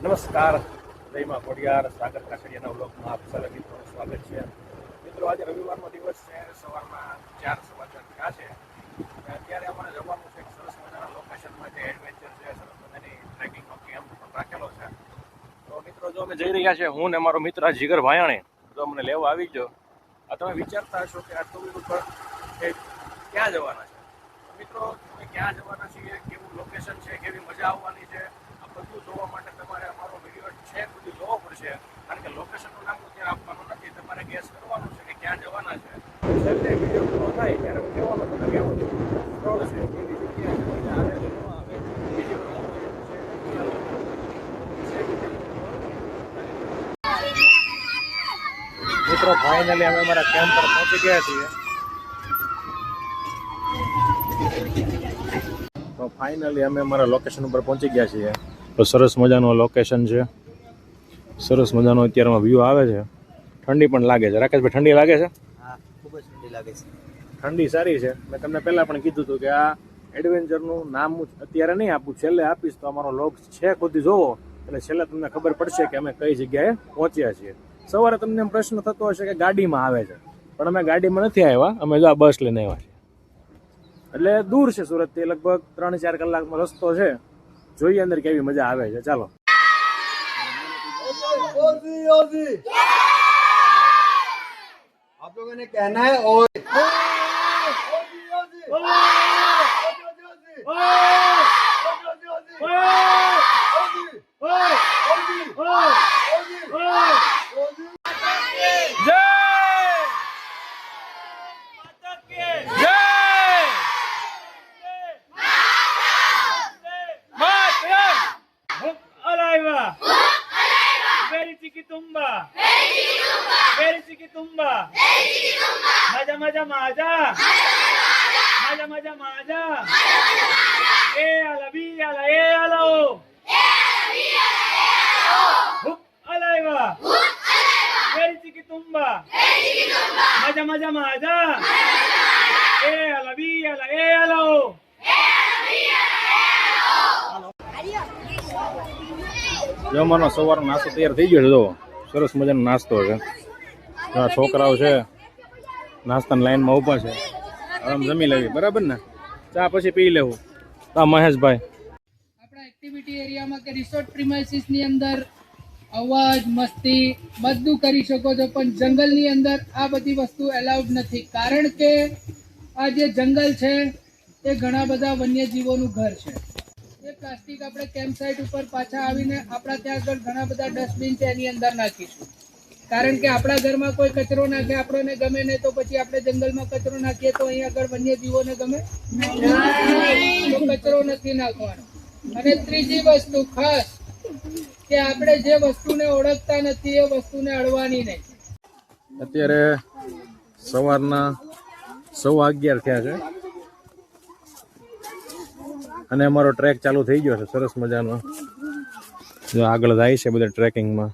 નમસ્કાર, જયમાં કોડિયાર સાગર કાછડિયાના વ્લોગમાં આપ સર્વ મિત્રોનું સ્વાગત છે. મિત્રો, આજે રવિવારનો દિવસ છે. સવારના 4:15 થયા છે. અત્યારે અમારે જવાનું છે એક સરસ મજાના લોકેશનમાં, જે એડવેન્ચર છે, સરસ મજાની ટ્રેકિંગનો કેમ્પ પણ રાખેલો છે. તો મિત્રો, જો અમે જઈ રહ્યા છીએ, હું ને મારો મિત્ર જીગર ભાયાણી, જો અમને લેવા આવી ગયો. આ તમે વિચારતા હશો કે આ ટુ વ્હીલ ઉપર ક્યાં જવાના છે. મિત્રો, તમે ક્યાં જવાના છીએ, કેવું લોકેશન છે, કેવી મજા આવવાની છે, બધું જોવા માટે તમારે અમારો વિડીયો છે બધું જોવો પડશે. કારણ કે લોકેશનનું નામ અત્યારે આપવાનું નથી, તમારે ગેસ કરવાનું છે કે ક્યાં જવાના છે. છેલ્લે વિડીયો પૂરો થાય ત્યારે હું કહેવાનો તમે કેવો સ્થળ છે, કેવી જગ્યા છે, મજા આવે કે ન આવે, બીજી મિત્રો, ફાઇનલી અમે અમારા કેમ્પ પર પહોંચી ગયા છીએ. તો ફાઇનલી અમે અમારા લોકેશન ઉપર પહોંચી ગયા છીએ. તો સરસ મજાનું લોકેશન છે, સરસ મજાનો અત્યારમાં વ્યૂ આવે છે. ઠંડી પણ લાગે છે. રાકેશભાઈ, ઠંડી લાગે છે? હા, ખૂબ જ ઠંડી લાગે છે. ઠંડી સારી છે. મેં તમને પહેલાં પણ કીધું હતું કે આ એડવેન્ચરનું નામ હું અત્યારે નહીં આપું, છેલ્લે આપીશ. તો અમારો લોગ છે ખુદ જોવો એટલે છેલ્લે તમને ખબર પડશે કે અમે કઈ જગ્યાએ પહોંચ્યા છીએ. સવારે તમને એમ પ્રશ્ન થતો હશે કે ગાડીમાં આવે છે, પણ અમે ગાડીમાં નથી આવ્યા, અમે જો આ બસ લઈને આવ્યા છીએ. એટલે દૂર છે સુરતથી, લગભગ 3-4 કલાકનો રસ્તો છે. જોઈએ અંદર કેવી મજા આવે છે. ચાલો. आप लोगों ने कहना है और Maja maja maja e ala bi ala e ala o huk alaiva very chiki tumba maja maja e ala bi ala e ala o જો અમારો સવારનો નાસ્તો તૈયાર થઈ ગયો છે. જો સરસ મજાનો નાસ્તો છે. છોકરાઓ છે નાસ્તાની લાઈનમાં ઊભા છે. આરામ જમી લેવી, બરાબર ને? ચા પછી પી લેવું. તા મહેશભાઈ, આપણા એક્ટિવિટી એરિયામાં કે રિસોર્ટ પ્રીમાઇસીસ ની અંદર અવાજ મસ્તી બધું કરી શકો છો, પણ જંગલની અંદર આ બધી વસ્તુ એલાઉડ નથી. કારણ કે આ જે જંગલ છે એ ઘણા બધા વન્યજીવોનું ઘર છે. એ પ્લાસ્ટિક આપણે કેમ્પ સાઇટ ઉપર પાછા આવીને આપણા ત્યાં આગળ ઘણા બધા ડસ્ટબિન છે એની અંદર નાખીશું. કારણ કે આપણા ઘરમાં કોઈ કચરો નાખે આપણને ગમે નહીં, તો પછી આપણે જંગલમાં કચરો નાખીએ તો અહીંયા આગળ વન્યજીવોને ગમે તો કચરો નથી નાખવાનો. અને ત્રીજી વસ્તુ ખાસ કે આપણે જે વસ્તુને ઓળખતા નથી એ વસ્તુને અડવાની નહીં. અત્યારે સવારના 11:15 થયા છે અને અમારો ટ્રેક ચાલુ થઈ ગયો છે સરસ મજાનો. જો આગળ જાય છે બધા ટ્રેકિંગમાં,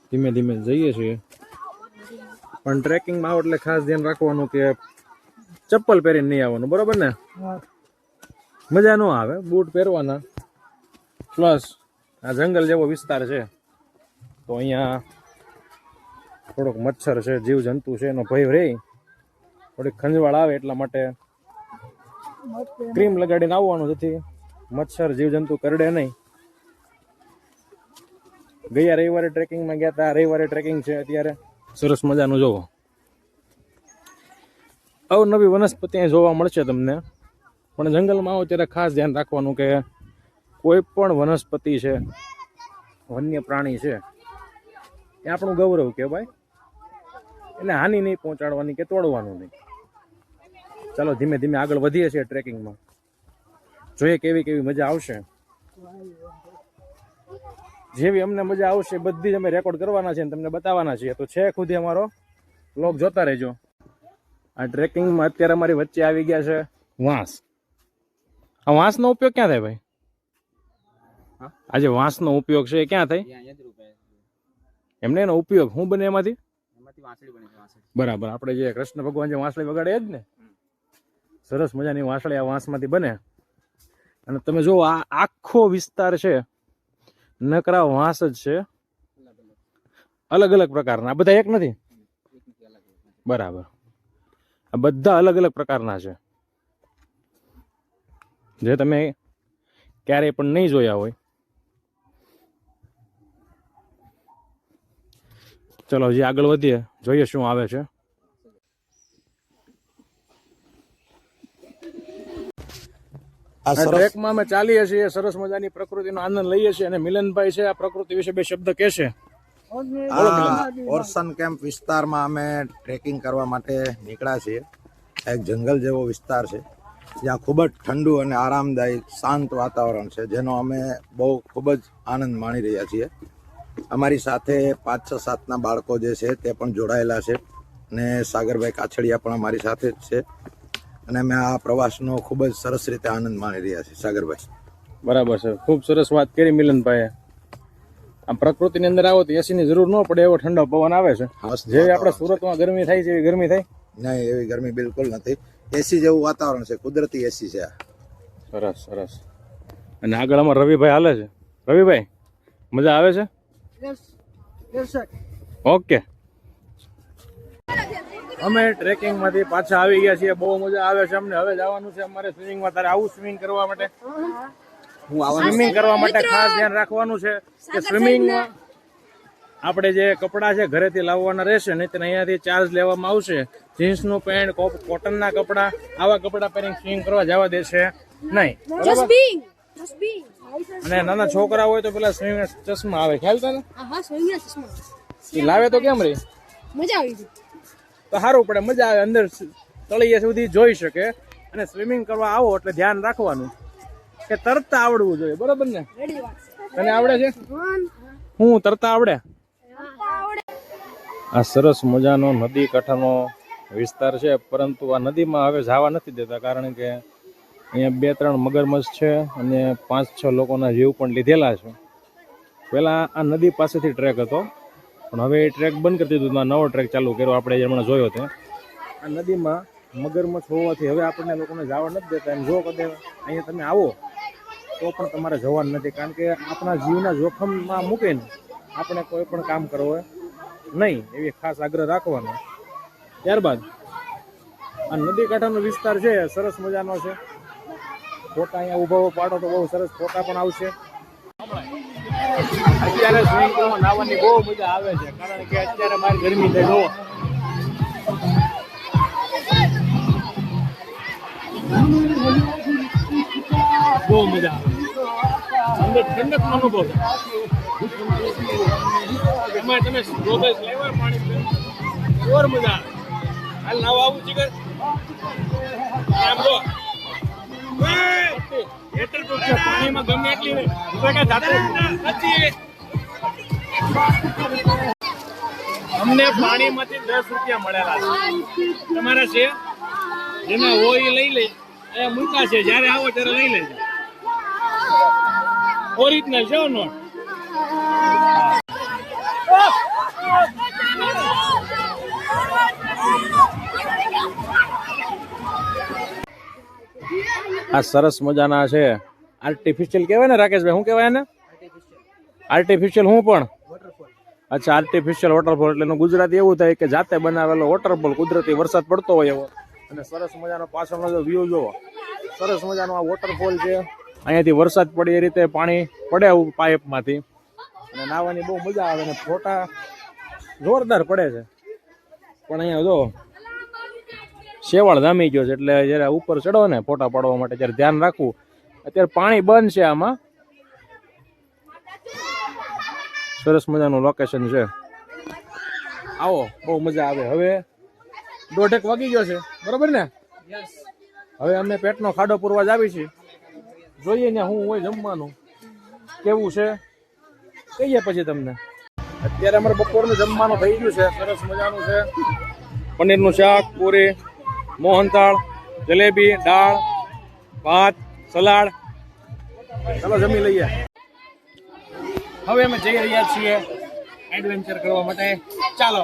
ધીમે ધીમે જઈએ છીએ. પણ ટ્રેકિંગમાં આવો એટલે ખાસ ધ્યાન રાખવાનું કે ચપ્પલ પહેરીને નહીં આવવાનું, બરોબર ને? મજા ન આવે, બૂટ પહેરવાના. પ્લસ આ જંગલ જેવો વિસ્તાર છે તો અહીંયા થોડોક મચ્છર છે, જીવ જંતુ છે, એનો ભય રહે. થોડીક ખંજવાળ આવે એટલા માટે ક્રીમ લગાડીને આવવાનું, જેથી મચ્છર જીવ જંતુ કરડે નહીં. ગયા રવિવારે ટ્રેકિંગમાં ગયા હતા, રવિવારે ટ્રેકિંગ છે. અત્યારે સરસ મજાનું જોવો, અવનવી વનસ્પતિ અહીં જોવા મળશે તમને. પણ જંગલમાં આવો ત્યારે ખાસ ધ્યાન રાખવાનું કે કોઈ પણ વનસ્પતિ છે, વન્ય પ્રાણી છે, એ આપણું ગૌરવ કહેવાય. એટલે હાનિ નહીં પહોંચાડવાની કે તોડવાનું નહીં. ચાલો ધીમે ધીમે આગળ વધીએ છીએ ટ્રેકિંગમાં. જોઈએ કેવી કેવી મજા આવશે. જેવી અમને મજા આવશે બધી જ અમે રેકોર્ડ કરવાના છે અને તમને બતાવવાના છીએ. તો છે ખુદ અમારો વ્લોગ જોતા રહેજો. આ ટ્રેકિંગમાં અત્યારે અમારી વચ્ચે આવી ગયા છે વાંસ. આ વાંસનો ઉપયોગ ક્યાં થાય ભાઈ? આ જે વાંસનો ઉપયોગ છે એ ક્યાં થાય? એમને એનો ઉપયોગ શું બને એમાંથી? બરાબર, આપણે જે કૃષ્ણ ભગવાન જે વાંસળી વગાડે એ જ ને. સરસ મજાની વાંસળી આ વાંસમાંથી બને. અને તમે જો આ આખો વિસ્તાર છે નકરા વાંસ જ છે, અલગ અલગ પ્રકારના. આ બધા એક નથી, બરાબર. આ બધા અલગ અલગ પ્રકારના છે, જે તમે ક્યારેય પણ નહીં જોયા હોય. ચલો હજી આગળ વધીએ, જોઈએ શું આવે છે. ટ્રેકમાં અમે ચાલીએ છીએ, સરસ મજાની પ્રકૃતિનો આનંદ લઈએ છીએ, અને મિલનભાઈ છે આ પ્રકૃતિ વિશે બે શબ્દ કહેશે. ઓરસન કેમ્પ વિસ્તારમાં અમે ટ્રેકિંગ કરવા માટે નીકળ્યા છીએ. એક જંગલ જેવો વિસ્તાર છે જ્યાં ખૂબ જ ઠંડુ અને આરામદાયક શાંત વાતાવરણ છે, જેનો અમે બહુ ખૂબ જ આનંદ માણી રહ્યા છીએ. અમારી સાથે 5-6 7ના બાળકો જે છે તે પણ જોડાયેલા છે, અને સાગરભાઈ કાછડિયા પણ અમારી સાથે જ છે, અને અમે આ પ્રવાસનો ખૂબ જ સરસ રીતે આનંદ માણી રહ્યા છીએ. સાગરભાઈ બરાબર છે, ખૂબ સરસ વાત કરી મિલનભાઈએ. આમ પ્રકૃતિની અંદર આવો તો એસીની જરૂર ન પડે એવો ઠંડો પવન આવે છે. જેવી આપણે સુરતમાં ગરમી થાય છે એવી ગરમી થાય નહીં, એવી ગરમી બિલકુલ નથી. એસી જેવું વાતાવરણ છે, કુદરતી એસી છે. સરસ સરસ. અને આગળ અમાર રવિભાઈ હાલે છે. રવિભાઈ, મજા આવે છે? ઓકે, અમે ટ્રેકિંગમાંથી પાછા આવી ગયા છીએ, બહુ મજા આવે છે અમને. હવે જવાનું છે અમારે સ્વિમિંગમાં. તારે આવું સ્વિમિંગ કરવા માટે? સ્વિમિંગ કરવા માટે ખાસ ધ્યાન રાખવાનું છે કે સ્વિમિંગમાં આપણે જે કપડાં છે ઘરેથી લાવવાના રહેશે, નહીં તો અહીંયાથી ચાર્જ લેવામાં આવશે. જીન્સનું પેન્ટ, કોટનના કપડાં, આવા કપડાં પહેરીને સ્વિમિંગ કરવા જવા દેશે નહીં. અને નાના છોકરા હોય તો પેલા સ્વિમિંગ ચશ્મા આવે, ખ્યાલ તને? એ લાવે તો કેમ રહી? મજા આવી તો સારું પડે, મજા આવે, અંદર તળિયે સુધી જોઈ શકે. અને સ્વિમિંગ કરવા આવો એટલે ધ્યાન રાખવાનું કે તરતા આવડવું જોઈએ, બરોબર ને? તને આવડે છે? હું તરતા આવડે? આ સરસ મજાનો નદી કાંઠાનો વિસ્તાર છે, પરંતુ આ નદીમાં હવે જવા નથી દેતા, કારણ કે અહીંયા 2-3 મગરમચ્છ છે અને 5-6 લોકોના જીવ પણ લીધેલા છે. પહેલાં આ નદી પાસેથી ટ્રેક હતો, પણ હવે એ ટ્રેક બંધ કરી દીધું, નવો ટ્રેક ચાલુ કર્યો. આપણે હમણાં જોયો તે આ નદીમાં મગરમચ્છ હોવાથી હવે આપણને લોકોને જવા નથી દેતા. એમ જો કદાચ અહીંયા તમે આવો તો પણ તમારે જવાનું નથી, કારણ કે આપણા જીવના જોખમમાં મૂકીને આપણે કોઈ પણ કામ કરવું નહીં, એવી ખાસ આગ્રહ રાખવાનો. ત્યારબાદ આ નદી કાંઠાનો વિસ્તાર છે, સરસ મજાનો છે. ફોટા અહીંયા ઊભા પાડો તો બહુ સરસ ફોટા પણ આવશે. અત્યારે સ્વિમિંગ પુલમાં નાહવાની બહુ મજા આવે છે, કારણ કે અત્યારે બહાર ગરમી છે. જુઓ, બહુ મજા આવે, અંદર ઠંડક નો અનુભવ થાય. એમાં તમે ગોગલ્સ લેવા પાણી ઓર મજા આવે. હાલ નાવા આવું જીગર, આમ જો પાણીમાં ગમે એટલી અમને પાણીમાંથી 10 રૂપિયા મળેલા છે. તમારા છે? જેમાં હોય એ લઈ લે, અહીંયા મૂકા છે, જયારે આવો ત્યારે લઈ લેજો. ઓરિજિનલ છે નોટ. આ સરસ મજાના છે, આર્ટિફિશિયલ કહેવાય ને રાકેશભાઈ? શું કહેવાય ને? આર્ટિફિશિયલ. હું પણ અચ્છા, આર્ટિફિશિયલ વોટરફોલ એટલે એનું ગુજરાતી એવું થાય કે જાતે બનાવેલો વોટરફોલ, કુદરતી વરસાદ પડતો હોય એવો. અને સરસ મજાનો પાછળનો જો વ્યૂ જોવો, સરસ મજાનો આ વોટરફોલ છે. અહીંયાથી વરસાદ પડે એ રીતે પાણી પડે પાઇપમાંથી, અને નાહવાની બહુ મજા આવે, અને ફોટા જોરદાર પડે છે. પણ અહીંયા જો શેવાળ જામી ગયો છે, એટલે જયારે ઉપર ચડો ને ફોટા પાડવા માટે ત્યારે ધ્યાન રાખવું. અત્યારે પાણી બંધ છે આમાં. સરસ મજાનું લોકેશન છે, આવો, બહુ મજા આવે. હવે 1:30 વાગી ગયો છે, બરોબર ને? હવે અમે પેટનો ખાડો પૂરવા જ આવી છીએ. જોઈએ ને શું હોય જમવાનું, કેવું છે કહીએ પછી તમને. અત્યારે અમારે બપોરનું જમવાનું થઈ ગયું છે, સરસ મજાનું છે. પનીરનું શાક, પૂરી, મોહનથાળ, જલેબી, દાળ, ભાત, સલાડ. ચાલો જમી લઈએ. હવે અમે જઈ રહ્યા છીએ એડવેન્ચર કરવા માટે. ચાલો.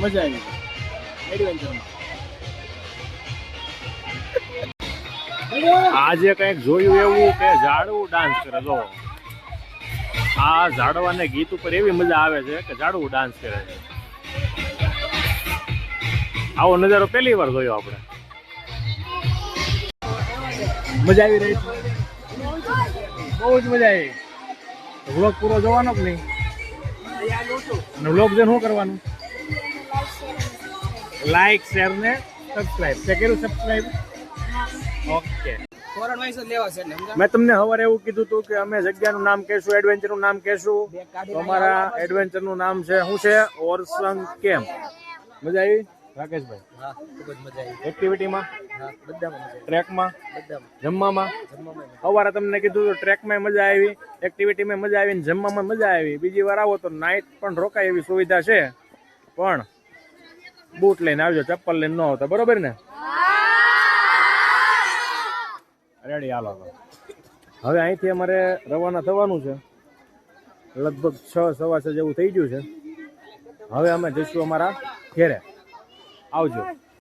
મજા આવી એડવેન્ચરમાં. આજે કંઈક જોયું એવું કે ઝાડવું ડાન્સ કરે. જો આ ઝાડવાને ગીત ઉપર એવી મજા આવે છે કે ઝાડવું ડાન્સ કરે છે. આવો નજારો પહેલી વાર જોયો આપણે. મજા આવી રહી છે, બહુ જ મજા આવી. વ્લોગ પૂરો જોવાનો કે નહીં? અને વ્લોગ જોઈને શું કરવાનું? લાઈક, શેર ને સબસ્ક્રાઇબ. તે કર્યું સબસ્ક્રાઇબ? ઓકે. મેં તમને સવારે એવું કીધું હતું કે અમે જગ્યાનું નામ કહેશું, એડવેન્ચરનું નામ કહેશું. તો અમારા એડવેન્ચરનું નામ છે શું છે? ઓરસંગ કેમ્પ. મજા આવી રાકેશભાઈ? હા, ખૂબ જ મજા આવી. એક્ટિવિટીમાં, હા, બધામાં મજા ટ્રેકમાં, આવી. બધામાં. જમવામાં? જમવામાં સવારે તમને કીધું તો ટ્રેકમાં મજા આવી, એક્ટિવિટીમાં મજા આવી, ને જમવામાં મજા આવી. બીજી વાર આવો તો નાઇટ પણ રોકાય એવી સુવિધા છે, પણ બૂટ લઈને આવજો, ચપ્પલ લઈને ન આવતા. બરોબર ને? રેડી, હાલો. હવે અહીંથી અમારે રવાના થવાનું છે. લગભગ 6 સવા 6 જેવું થઈ ગયું છે. હવે અમે જઈશું અમારા ઘેરે. આવજો.